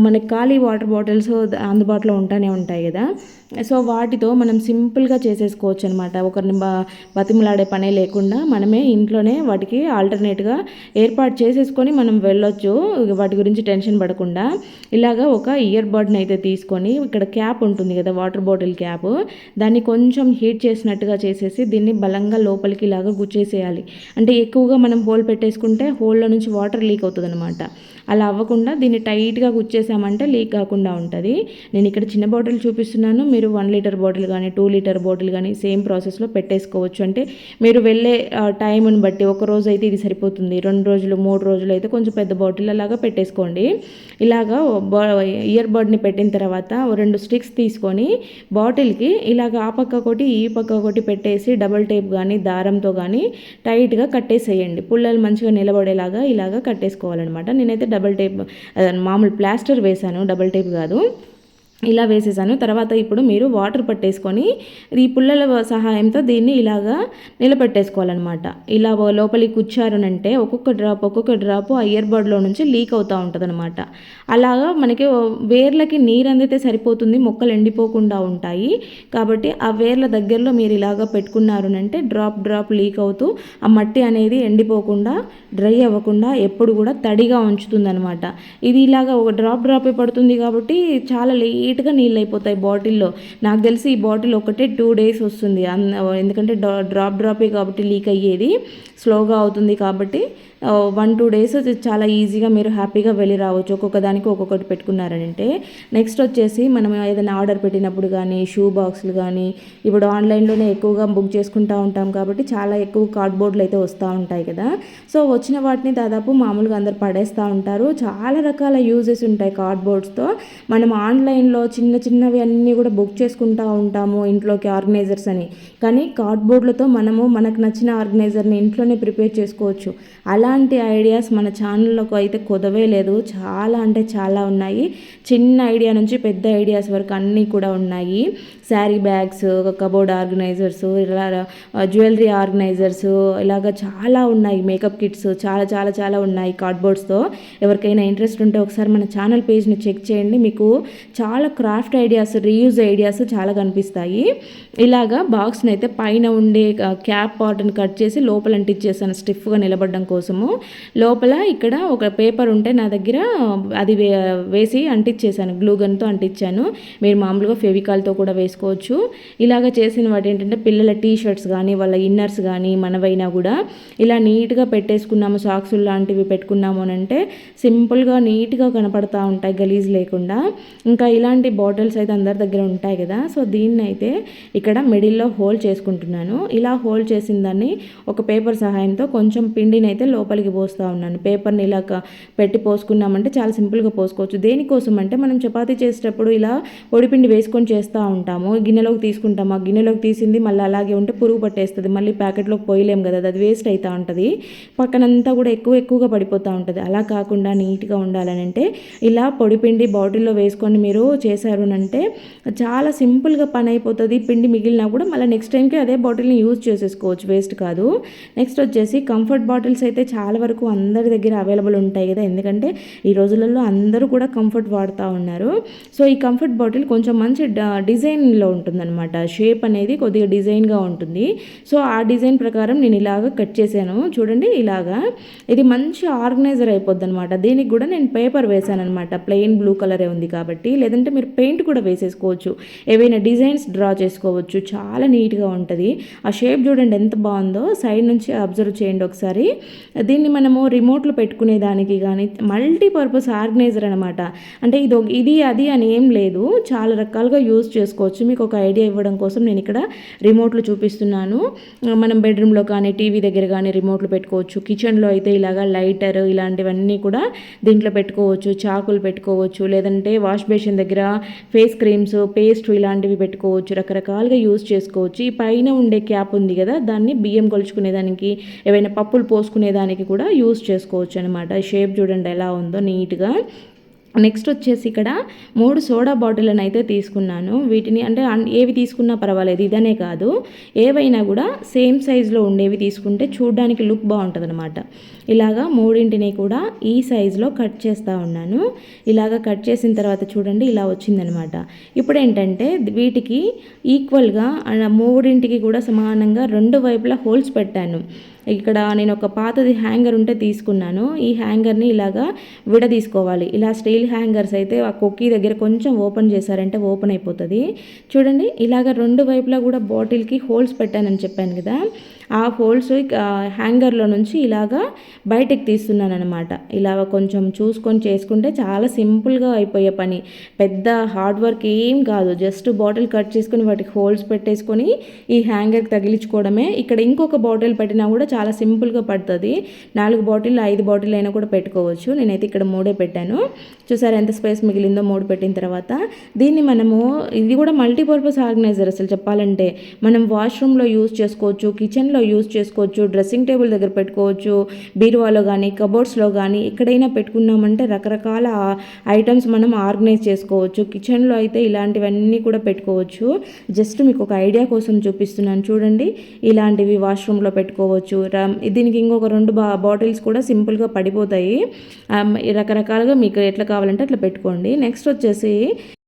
మనకి ఖాళీ వాటర్ బాటిల్స్ అందుబాటులో ఉంటూనే ఉంటాయి కదా. సో వాటితో మనం సింపుల్గా చేసేసుకోవచ్చు అనమాట. ఒకరిని బతిమలాడే పనే లేకుండా మనమే ఇంట్లోనే వాటికి ఆల్టర్నేట్గా ఏర్పాటు చేసేసుకొని మనం వెళ్ళొచ్చు, వాటి గురించి టెన్షన్ పడకుండా. ఇలాగా ఒక ఇయర్ బడ్ని అయితే తీసుకొని ఇక్కడ క్యాప్ ఉంటుంది కదా, వాటర్ బాటిల్ క్యాప్, దాన్ని కొంచెం హీట్ చేసినట్టుగా చేసేసి దీన్ని బలంగా లోపలికి ఇలాగా గుచ్చేసేయాలి. అంటే ఎక్కువగా మనం హోల్ పెట్టేసుకుంటే హోల్లో నుంచి వాటర్ లీక్ అవుతుంది అనమాట. అలా అవ్వకుండా దీన్ని టైట్గా గుచ్చేసామంటే లీక్ కాకుండా ఉంటుంది. నేను ఇక్కడ చిన్న బాటిల్ చూపిస్తున్నాను, మీరు 1 లీటర్ బాటిల్ కానీ 2 లీటర్ బాటిల్ కానీ సేమ్ ప్రాసెస్లో పెట్టేసుకోవచ్చు. అంటే మీరు వెళ్ళే టైంని బట్టి, ఒక రోజు అయితే ఇది సరిపోతుంది, 2 రోజులు 3 రోజులు అయితే కొంచెం పెద్ద బాటిల్ అలాగా పెట్టేసుకోండి. ఇలాగా ఇయర్ బడ్ని పెట్టిన తర్వాత 2 స్టిక్స్ తీసుకొని బాటిల్కి ఇలాగ ఆ పక్క ఒకటి ఈ పక్క ఒకటి పెట్టేసి డబల్ టేప్ కానీ దారంతో కానీ టైట్గా కట్టేసేయండి. పుల్లలు మంచిగా నిలబడేలాగా ఇలాగా కట్టేసుకోవాలన్నమాట. నేనైతే డబల్ టేప్ మామూలు ప్లాస్టర్ వేశాను, డబల్ టేప్ కాదు. ఇలా వేసేసాను. తర్వాత ఇప్పుడు మీరు వాటర్ పట్టేసుకొని ఈ పుల్లల సహాయంతో దీన్ని ఇలాగా నిలబెట్టేసుకోవాలన్నమాట. ఇలా లోపలికి కూర్చారనంటే ఒక్కొక్క డ్రాప్ ఆ ఇయర్ బడ్లో నుంచి లీక్ అవుతూ ఉంటుంది అనమాట. అలాగా మనకి వేర్లకి నీరు అందితే సరిపోతుంది, మొక్కలు ఎండిపోకుండా ఉంటాయి. కాబట్టి ఆ వేర్ల దగ్గరలో మీరు ఇలాగా పెట్టుకున్నారనంటే డ్రాప్ లీక్ అవుతూ ఆ మట్టి అనేది ఎండిపోకుండా, డ్రై అవ్వకుండా ఎప్పుడు కూడా తడిగా ఉంచుతుంది అనమాట. ఇది ఇలాగా ఒక డ్రాపే పడుతుంది కాబట్టి చాలా లేట్గా నీళ్ళు అయిపోతాయి బాటిల్లో. నాకు తెలిసి ఈ బాటిల్ ఒకటే 2 days వస్తుంది, ఎందుకంటే డ్రాపే కాబట్టి లీక్ అయ్యేది స్లోగా అవుతుంది. కాబట్టి 1-2 days చాలా ఈజీగా మీరు హ్యాపీగా వెళ్ళి రావచ్చు, ఒక్కొక్క దానికి ఒక్కొక్కటి పెట్టుకున్నారంటే. నెక్స్ట్ వచ్చేసి మనం ఏదైనా ఆర్డర్ పెట్టినప్పుడు కానీ షూ బాక్సులు కానీ ఇప్పుడు ఆన్లైన్లోనే ఎక్కువగా బుక్ చేసుకుంటూ ఉంటాం కాబట్టి చాలా ఎక్కువ కార్డ్బోర్డ్లు అయితే వస్తూ ఉంటాయి కదా. సో వచ్చిన వాటిని దాదాపు మామూలుగా అందరు పడేస్తూ ఉంటారు. చాలా రకాల యూజెస్ ఉంటాయి కార్డ్బోర్డ్స్తో. మనం ఆన్లైన్లో అమెజాన్లో చిన్న చిన్నవి అన్నీ కూడా బుక్ చేసుకుంటూ ఉంటాము ఇంట్లోకి ఆర్గనైజర్స్ అని. కానీ కార్డ్బోర్డ్లతో మనము మనకు నచ్చిన ఆర్గనైజర్ని ఇంట్లోనే ప్రిపేర్ చేసుకోవచ్చు. అలాంటి ఐడియాస్ మన ఛానల్లోకి అయితే కొదవే లేదు. చాలా అంటే చాలా ఉన్నాయి. చిన్న ఐడియా నుంచి పెద్ద ఐడియాస్ వరకు అన్నీ కూడా ఉన్నాయి. శారీ బ్యాగ్స్, కబోర్డ్ ఆర్గనైజర్స్, ఇలా జ్యువెలరీ ఆర్గనైజర్స్, ఇలాగ చాలా ఉన్నాయి. మేకప్ కిట్స్ చాలా చాలా చాలా ఉన్నాయి కార్డ్బోర్డ్స్తో. ఎవరికైనా ఇంట్రెస్ట్ ఉంటే ఒకసారి మన ఛానల్ పేజ్ని చెక్ చేయండి. మీకు చాలా క్రాఫ్ట్ ఐడియాస్, రీయూజ్ ఐడియాస్ చాలా కనిపిస్తాయి. ఇలాగా బాక్స్ని అయితే పైన ఉండే క్యాప్ పార్ట్ని కట్ చేసి లోపల అంటించేసాను స్టిఫ్గా నిలబడడం కోసము. లోపల ఇక్కడ ఒక పేపర్ ఉంటే నా దగ్గర అది వేసి అంటించేసాను, గ్లూ గన్తో అంటించాను. మీరు మామూలుగా ఫెవికాల్తో కూడా వేసుకోవచ్చు. ఇలాగ చేసిన వాటి ఏంటంటే పిల్లల టీ షర్ట్స్ కానీ వాళ్ళ ఇన్నర్స్ కానీ మనవైనా కూడా ఇలా నీట్గా పెట్టేసుకున్నాము, సాక్సులు లాంటివి పెట్టుకున్నాము అని అంటే సింపుల్గా నీట్గా కనపడతా ఉంటాయి గలీజ్ లేకుండా. ఇంకా ఇలాంటి బాటిల్స్ అయితే అందరి దగ్గర ఉంటాయి కదా. సో దీన్ని అయితే ఇక్కడ మిడిల్లో హోల్ చేసుకుంటున్నాను. ఇలా హోల్ చేసిన దాన్ని ఒక పేపర్ సహాయంతో కొంచెం పిండిని అయితే లోపలికి పోస్తూ ఉన్నాను. పేపర్ని ఇలా పెట్టి పోసుకున్నామంటే చాలా సింపుల్గా పోసుకోవచ్చు. దేనికోసం అంటే మనం చపాతీ చేసేటప్పుడు ఇలా పొడిపిండి వేసుకొని చేస్తూ ఉంటాము, గిన్నెలోకి తీసుకుంటాము. ఆ గిన్నెలోకి తీసింది మళ్ళీ అలాగే ఉంటే పురుగు పట్టేస్తుంది, మళ్ళీ ప్యాకెట్లోకి పోయలేము కదా, అది వేస్ట్ అవుతూ ఉంటుంది. పక్కనంతా కూడా ఎక్కువగా పడిపోతూ ఉంటుంది. అలా కాకుండా నీట్గా ఉండాలని అంటే ఇలా పొడిపిండి బాటిల్లో వేసుకొని మీరు చేశారు అంటే చాలా సింపుల్గా పని అయిపోతుంది. పిండి మిగిలినా కూడా మళ్ళీ నెక్స్ట్ టైంకి అదే బాటిల్ని యూజ్ చేసేసుకోవచ్చు, వేస్ట్ కాదు. నెక్స్ట్ వచ్చేసి కంఫర్ట్ బాటిల్స్ అయితే చాలా వరకు అందరి దగ్గర అవైలబుల్ ఉంటాయి కదా, ఎందుకంటే ఈ రోజులలో అందరూ కూడా కంఫర్ట్ వాడుతూ ఉన్నారు. సో ఈ కంఫర్ట్ బాటిల్ కొంచెం మంచి డిజైన్లో ఉంటుందన్నమాట. షేప్ అనేది కొద్దిగా డిజైన్గా ఉంటుంది. సో ఆ డిజైన్ ప్రకారం నేను ఇలాగ కట్ చేశాను చూడండి. ఇలాగా ఇది మంచి ఆర్గనైజర్ అయిపోద్ది అనమాట. దీనికి కూడా నేను పేపర్ వేసాను అనమాట, ప్లెయిన్ బ్లూ కలరే ఉంది కాబట్టి. లేదంటే మీరు పెయింట్ కూడా వేసేసుకోవచ్చు, ఏవైనా డిజైన్స్ డ్రా చేసుకోవచ్చు. చాలా నీట్గా ఉంటుంది. ఆ షేప్ చూడండి ఎంత బాగుందో, సైడ్ నుంచి అబ్జర్వ్ చేయండి ఒకసారి. దీన్ని మనము రిమోట్లో పెట్టుకునే దానికి కానీ మల్టీపర్పస్ ఆర్గనైజర్ అనమాట. అంటే ఇది అది అని ఏం లేదు, చాలా రకాలుగా యూజ్ చేసుకోవచ్చు. మీకు ఒక ఐడియా ఇవ్వడం కోసం నేను ఇక్కడ రిమోట్లు చూపిస్తున్నాను. మనం బెడ్రూమ్లో కానీ టీవీ దగ్గర కానీ రిమోట్లు పెట్టుకోవచ్చు. కిచెన్లో అయితే ఇలాగా లైటర్ ఇలాంటివన్నీ కూడా దీంట్లో పెట్టుకోవచ్చు. చాకులు పెట్టుకోవచ్చు, లేదంటే వాష్ బేసిన్ దగ్గర ఫేస్ క్రీమ్స్, పేస్ట్ ఇలాంటివి పెట్టుకోవచ్చు. రకరకాలుగా యూజ్ చేసుకోవచ్చు. ఈ పైన ఉండే క్యాప్ ఉంది కదా, దాన్ని బియ్యం కొలుచుకునేదానికి, ఏవైనా పప్పులు పోసుకునేదానికి కూడా యూజ్ చేసుకోవచ్చు అనమాట. షేప్ చూడండి ఎలా ఉందో నీట్గా. నెక్స్ట్ వచ్చేసి ఇక్కడ 3 సోడా బాటిళ్ళని అయితే తీసుకున్నాను. వీటిని అంటే ఏవి తీసుకున్నా పర్వాలేదు, ఇదనే కాదు, ఏవైనా కూడా సేమ్ సైజులో ఉండేవి తీసుకుంటే చూడడానికి లుక్ బాగుంటుంది అనమాట. ఇలాగా 3ని కూడా ఈ సైజులో కట్ చేస్తూ ఉన్నాను. ఇలాగ కట్ చేసిన తర్వాత చూడండి ఇలా వచ్చిందనమాట. ఇప్పుడు ఏంటంటే వీటికి ఈక్వల్గా 3కి కూడా సమానంగా 2 వైపులా హోల్స్ పెట్టాను. ఇక్కడ నేను ఒక పాతది హ్యాంగర్ ఉంటే తీసుకున్నాను. ఈ హ్యాంగర్ని ఇలాగా విడదీసుకోవాలి. ఇలా స్టీల్ హ్యాంగర్స్ అయితే ఆ కొక్కీ దగ్గర కొంచెం ఓపెన్ చేశారంటే ఓపెన్ అయిపోతుంది. చూడండి ఇలాగ 2 వైపులా కూడా బాటిల్కి హోల్స్ పెట్టానని చెప్పాను కదా, ఆ హోల్స్ హ్యాంగర్లో నుంచి ఇలాగా బయటకు తీస్తున్నాను అనమాట. ఇలా కొంచెం చూసుకొని చేసుకుంటే చాలా సింపుల్గా అయిపోయే పని, పెద్ద హార్డ్ వర్క్ ఏం కాదు. జస్ట్ బాటిల్ కట్ చేసుకొని వాటికి హోల్స్ పెట్టేసుకొని ఈ హ్యాంగర్కి తగిలించుకోవడమే. ఇక్కడ ఇంకొక బాటిల్ పెట్టినా కూడా చాలా సింపుల్గా పడుతుంది. 4 బాటిల్ 5 బాటిల్ అయినా కూడా పెట్టుకోవచ్చు. నేనైతే ఇక్కడ 3 పెట్టాను. చూసారా ఎంత స్పేస్ మిగిలిందో 3 పెట్టిన తర్వాత. దీన్ని మనము ఇది కూడా మల్టీపర్పస్ ఆర్గనైజర్ అసలు చెప్పాలంటే. మనం వాష్రూమ్లో యూజ్ చేసుకోవచ్చు, కిచెన్లో యూజ్ చేసుకోవచ్చు, డ్రెస్సింగ్ టేబుల్ దగ్గర పెట్టుకోవచ్చు, బీరువాలో కానీ కబోర్డ్స్లో కానీ ఎక్కడైనా పెట్టుకున్నామంటే రకరకాల ఐటమ్స్ మనం ఆర్గనైజ్ చేసుకోవచ్చు. కిచెన్లో అయితే ఇలాంటివన్నీ కూడా పెట్టుకోవచ్చు. జస్ట్ మీకు ఒక ఐడియా కోసం చూపిస్తున్నాను చూడండి. ఇలాంటివి వాష్రూమ్లో పెట్టుకోవచ్చు. దీనికి ఇంకొక 2 బాటిల్స్ కూడా సింపుల్గా పడిపోతాయి. రకరకాలుగా మీకు ఎట్లా కావాలంటే అట్లా పెట్టుకోండి. నెక్స్ట్ వచ్చేసి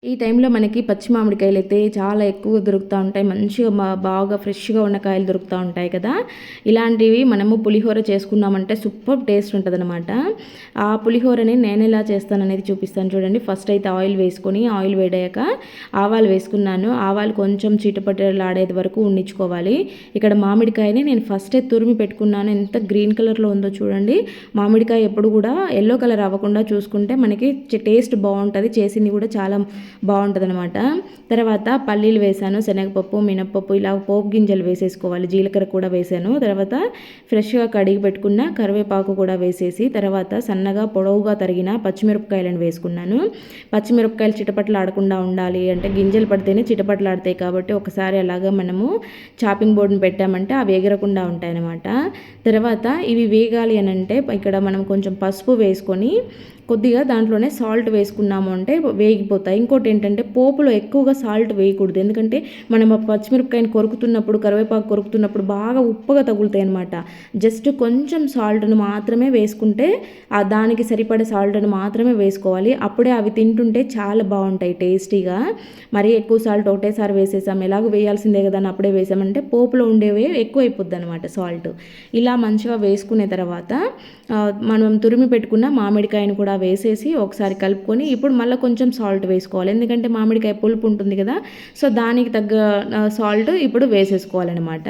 ఈ టైంలో మనకి పచ్చి మామిడికాయలు అయితే చాలా ఎక్కువ దొరుకుతూ ఉంటాయి. మంచిగా బాగా ఫ్రెష్గా ఉన్న కాయలు దొరుకుతూ ఉంటాయి కదా. ఇలాంటివి మనము పులిహోర చేసుకున్నామంటే సూపర్ టేస్ట్ ఉంటుంది అనమాట. ఆ పులిహోరని నేను ఎలా చేస్తాననేది చూపిస్తాను చూడండి. ఫస్ట్ అయితే ఆయిల్ వేసుకొని, ఆయిల్ వేడాక ఆవాలు వేసుకున్నాను. ఆవాలు కొంచెం చిటపటలాడేది వరకు ఉండించుకోవాలి. ఇక్కడ మామిడికాయని నేను ఫస్టే తురిమి పెట్టుకున్నాను. ఎంత గ్రీన్ కలర్లో ఉందో చూడండి. మామిడికాయ ఎప్పుడు కూడా ఎల్లో కలర్ అవ్వకుండా చూసుకుంటే మనకి టేస్ట్ బాగుంటుంది. చేసింది కూడా చాలా బాగుంటుందన్నమాట. తర్వాత పల్లీలు వేసాను, శనగపప్పు, మినప్పప్పు ఇలా పోపు గింజలు వేసేసుకోవాలి. జీలకర్ర కూడా వేసాను. తర్వాత ఫ్రెష్గా కడిగి పెట్టుకున్న కరివేపాకు కూడా వేసేసి తర్వాత సన్నగా పొడవుగా తరిగిన పచ్చిమిరపకాయలను వేసుకున్నాను. పచ్చిమిరపకాయలు చిటపట్లాడకుండా ఉండాలి అంటే గింజలు పడితేనే చిటపట్లాడతాయి కాబట్టి ఒకసారి అలాగా మనము చాపింగ్ బోర్డుని పెట్టామంటే అవి ఎగరకుండా ఉంటాయన్నమాట. తర్వాత ఇవి వేగాలి అని అంటే ఇక్కడ మనం కొంచెం పసుపు వేసుకొని కొద్దిగా దాంట్లోనే సాల్ట్ వేసుకున్నాము అంటే వేగిపోతాయి. ఇంకోటి ఏంటంటే పోపులో ఎక్కువగా సాల్ట్ వేయకూడదు, ఎందుకంటే మనం పచ్చిమిరపకాయని కొరుకుతున్నప్పుడు కరివేపాకు కొరుకుతున్నప్పుడు బాగా ఉప్పగా తగులుతాయి అనమాట. జస్ట్ కొంచెం సాల్ట్ను మాత్రమే వేసుకుంటే దానికి సరిపడే సాల్ట్ను మాత్రమే వేసుకోవాలి. అప్పుడే అవి తింటుంటే చాలా బాగుంటాయి టేస్టీగా. మరీ ఎక్కువ సాల్ట్ ఒకటేసారి వేసేసాం, ఎలాగో వేయాల్సిందే కదా అని అప్పుడే వేసామంటే పోపులో ఉండేవి ఎక్కువ అయిపోద్ది అనమాట సాల్ట్. ఇలా మంచిగా వేసుకునే తర్వాత మనం తురిమి పెట్టుకున్న మామిడికాయను కూడా వేసేసి ఒకసారి కలుపుకొని ఇప్పుడు మళ్ళీ కొంచెం సాల్ట్ వేసుకోవాలి, ఎందుకంటే మామిడికాయ పులుపు ఉంటుంది కదా, సో దానికి తగ్గ సాల్ట్ ఇప్పుడు వేసేసుకోవాలన్నమాట.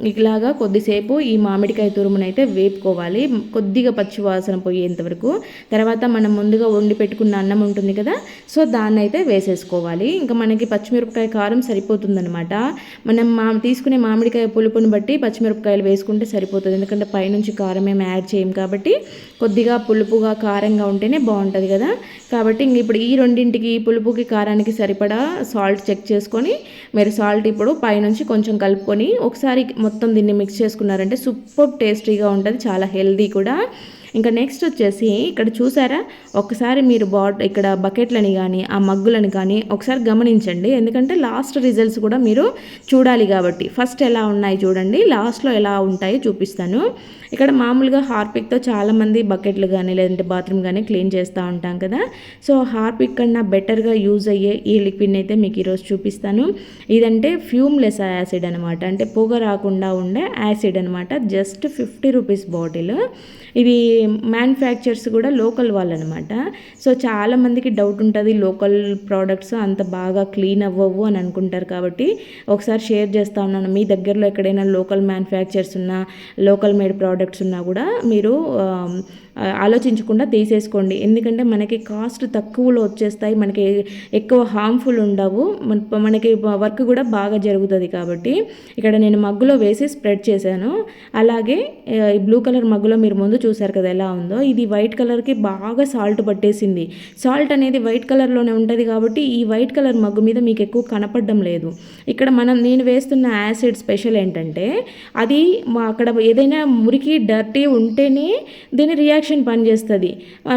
ఇలాగా కొద్దిసేపు ఈ మామిడికాయ తురుమునైతే వేపుకోవాలి, కొద్దిగా పచ్చివాసన పోయేంత వరకు. తర్వాత మనం ముందుగా వండి పెట్టుకున్న అన్నం ఉంటుంది కదా, సో దాన్ని అయితే వేసేసుకోవాలి. ఇంకా మనకి పచ్చిమిరపకాయ కారం సరిపోతుందనమాట. మనం తీసుకునే మామిడికాయ పులుపుని బట్టి పచ్చిమిరపకాయలు వేసుకుంటే సరిపోతుంది, ఎందుకంటే పైనుంచి కారం ఏమి యాడ్ చేయం కాబట్టి కొద్దిగా పులుపుగా కారంగా ఉంటేనే బాగుంటుంది కదా. కాబట్టి ఇంక ఇప్పుడు ఈ రెండింటికి పులుపుకి కారానికి సరిపడా సాల్ట్ చెక్ చేసుకొని మీరు సాల్ట్ ఇప్పుడు పైనుంచి కొంచెం కలుపుకొని ఒకసారి మొత్తం దీన్ని మిక్స్ చేసుకున్నారంటే సూపర్ టేస్టీగా ఉంటుంది, చాలా హెల్దీ కూడా. ఇంకా నెక్స్ట్ వచ్చేసి ఇక్కడ చూసారా, ఒకసారి మీరు ఇక్కడ బకెట్లని కానీ ఆ మగ్గులని కానీ ఒకసారి గమనించండి, ఎందుకంటే లాస్ట్ రిజల్ట్స్ కూడా మీరు చూడాలి కాబట్టి. ఫస్ట్ ఎలా ఉన్నాయి చూడండి, లాస్ట్లో ఎలా ఉంటాయో చూపిస్తాను. ఇక్కడ మామూలుగా హార్పిక్తో చాలామంది బకెట్లు కానీ లేదంటే బాత్రూమ్ కానీ క్లీన్ చేస్తూ ఉంటాం కదా, సో హార్పిక్ కన్నా బెటర్గా యూజ్ అయ్యే ఈ లిక్విడ్ని అయితే మీకు ఈరోజు చూపిస్తాను. ఇదంటే ఫ్యూమ్లెస్ యాసిడ్ అనమాట, అంటే పొగ రాకుండా ఉండే యాసిడ్ అనమాట. Just 50 rupees bottle. ఇది మ్యానుఫ్యాక్చర్స్ కూడా లోకల్ వాళ్ళు అనమాట. సో చాలామందికి డౌట్ ఉంటుంది, లోకల్ ప్రోడక్ట్స్ అంత బాగా క్లీన్ అవ్వవు అని అనుకుంటారు, కాబట్టి ఒకసారి షేర్ చేస్తూ ఉన్నాను. మీ దగ్గరలో ఎక్కడైనా లోకల్ మ్యానుఫ్యాక్చర్స్ ఉన్నా లోకల్ మేడ్ ప్రోడక్ట్స్ ఉన్నా కూడా మీరు ఆలోచించకుండా తీసేసుకోండి, ఎందుకంటే మనకి కాస్ట్ తక్కువలో వచ్చేస్తాయి, మనకి ఎక్కువ హార్మ్ఫుల్ ఉండవు, మనకి వర్క్ కూడా బాగా జరుగుతుంది. కాబట్టి ఇక్కడ నేను మగ్గులో వేసి స్ప్రెడ్ చేశాను. అలాగే ఈ బ్లూ కలర్ మగ్గులో మీరు ముందు చూసారు కదా ఎలా ఉందో, ఇది వైట్ కలర్కి బాగా సాల్ట్ పట్టేసింది. సాల్ట్ అనేది వైట్ కలర్లోనే ఉంటుంది కాబట్టి ఈ వైట్ కలర్ మగ్గు మీద మీకు ఎక్కువ కనపడడం లేదు. ఇక్కడ నేను వేస్తున్న యాసిడ్ స్పెషల్ ఏంటంటే అది అక్కడ ఏదైనా మురికి డర్టీ ఉంటేనే దీని రియాక్షన్ పనిచేస్తుంది.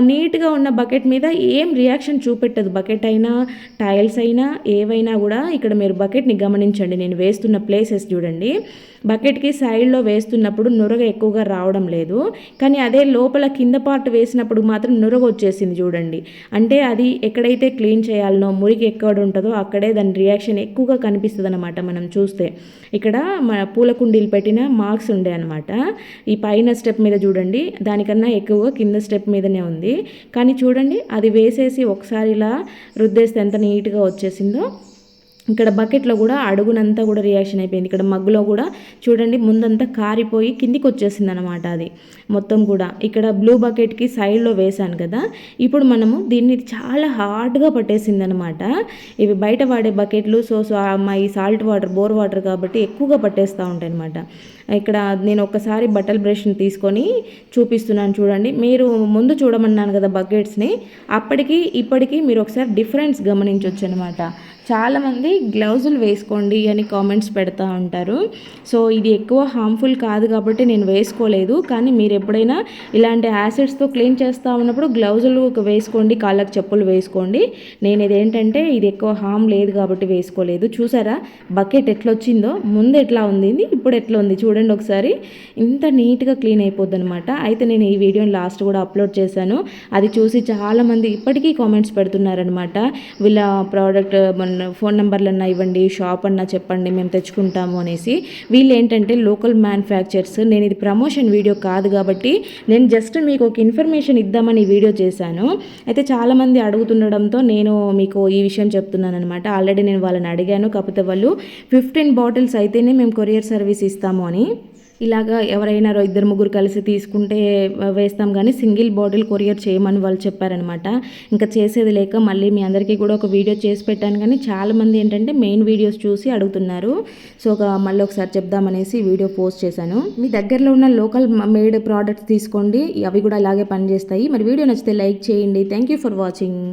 నీట్గా ఉన్న బకెట్ మీద ఏం రియాక్షన్ చూపెట్టదు, బకెట్ అయినా టైల్స్ అయినా ఏవైనా కూడా. ఇక్కడ మీరు బకెట్ని గమనించండి, నేను వేస్తున్న ప్లేసెస్ చూడండి. బకెట్కి సైడ్లో వేస్తున్నప్పుడు నురగ ఎక్కువగా రావడం లేదు, కానీ అదే లోపల కింద పార్ట్ వేసినప్పుడు మాత్రం నురగ వచ్చేసింది చూడండి. అంటే అది ఎక్కడైతే క్లీన్ చేయాలనో మురికి ఎక్కడ ఉంటుందో అక్కడే దాని రియాక్షన్ ఎక్కువగా కనిపిస్తుంది అనమాట. మనం చూస్తే ఇక్కడ మన పూల కుండీలు పెట్టిన మార్క్స్ ఉండే అనమాట. ఈ పైన స్టెప్ మీద చూడండి, దానికన్నా ఎక్కువగా కింద స్టెప్ మీదనే ఉంది. కానీ చూడండి, అది వేసేసి ఒకసారి ఇలా రుద్దేస్తే ఎంత నీట్గా వచ్చేసిందో. ఇక్కడ బకెట్లో కూడా అడుగునంతా కూడా రియాక్షన్ అయిపోయింది. ఇక్కడ మగ్గులో కూడా చూడండి, ముందంతా కారిపోయి కిందికి వచ్చేసింది అనమాట అది మొత్తం కూడా. ఇక్కడ బ్లూ బకెట్కి సైడ్లో వేసాను కదా, ఇప్పుడు మనము దీన్ని చాలా హార్డ్గా పట్టేసింది అనమాట. ఇవి బయట వాడే బకెట్లు మా ఈ సాల్ట్ వాటర్ బోర్ వాటర్ కాబట్టి ఎక్కువగా పట్టేస్తూ ఉంటాయి అనమాట. ఇక్కడ నేను ఒక్కసారి బట్టల బ్రష్ని తీసుకొని చూపిస్తున్నాను చూడండి. మీరు ముందు చూడమన్నాను కదా బకెట్స్ని, అప్పటికి ఇప్పటికీ మీరు ఒకసారి డిఫరెన్స్ గమనించవచ్చు అనమాట. చాలామంది గ్లౌజులు వేసుకోండి అని కామెంట్స్ పెడతా ఉంటారు. సో ఇది ఎక్కువ హార్మ్ఫుల్ కాదు కాబట్టి నేను వేసుకోలేదు, కానీ మీరు ఎప్పుడైనా ఇలాంటి యాసిడ్స్తో క్లీన్ చేస్తూ ఉన్నప్పుడు గ్లౌజులు వేసుకోండి, కాళ్ళకు చెప్పులు వేసుకోండి. నేను ఇదేంటంటే ఇది ఎక్కువ హార్మ్ లేదు కాబట్టి వేసుకోలేదు. చూసారా బకెట్ ఎట్లా వచ్చిందో, ముందు ఎట్లా ఉంది ఇప్పుడు ఎట్లా ఉంది చూడండి ఒకసారి, ఇంత నీట్గా క్లీన్ అయిపోద్ది అనమాట. అయితే నేను ఈ వీడియోని లాస్ట్ కూడా అప్లోడ్ చేశాను, అది చూసి చాలామంది ఇప్పటికీ కామెంట్స్ పెడుతున్నారనమాట. వీళ్ళ ప్రోడక్ట్ ఫోన్ నెంబర్లన్నా ఇవ్వండి, షాప్ అన్నా చెప్పండి, మేము తెచ్చుకుంటాము అనేసి. వీళ్ళు ఏంటంటే లోకల్ మ్యానుఫ్యాక్చర్స్. నేను ఇది ప్రమోషన్ వీడియో కాదు కాబట్టి నేను జస్ట్ మీకు ఒక ఇన్ఫర్మేషన్ ఇద్దామని వీడియో చేశాను. అయితే చాలామంది అడుగుతుండడంతో నేను మీకు ఈ విషయం చెప్తున్నాను అనమాట. ఆల్రెడీ నేను వాళ్ళని అడిగాను, కాకపోతే వాళ్ళు 15 బాటిల్స్ అయితేనే మేము కొరియర్ సర్వీస్ ఇస్తాము అని. ఇలాగా ఎవరైనా ఇద్దరు ముగ్గురు కలిసి తీసుకుంటే వేస్తాం, కానీ సింగిల్ బాటిల్ కొరియర్ చేయమని వాళ్ళు చెప్పారనమాట. ఇంకా చేసేది లేక మళ్ళీ మీ అందరికీ కూడా ఒక వీడియో చేసి పెట్టాను, కానీ చాలామంది ఏంటంటే మెయిన్ వీడియోస్ చూసి అడుగుతున్నారు. సో మళ్ళీ ఒకసారి చెప్దామనేసి వీడియో పోస్ట్ చేశాను. మీ దగ్గరలో ఉన్న లోకల్ మేడ్ ప్రోడక్ట్స్ తీసుకోండి, అవి కూడా అలాగే పనిచేస్తాయి. మరి వీడియో నచ్చితే లైక్ చేయండి. Thank you for watching.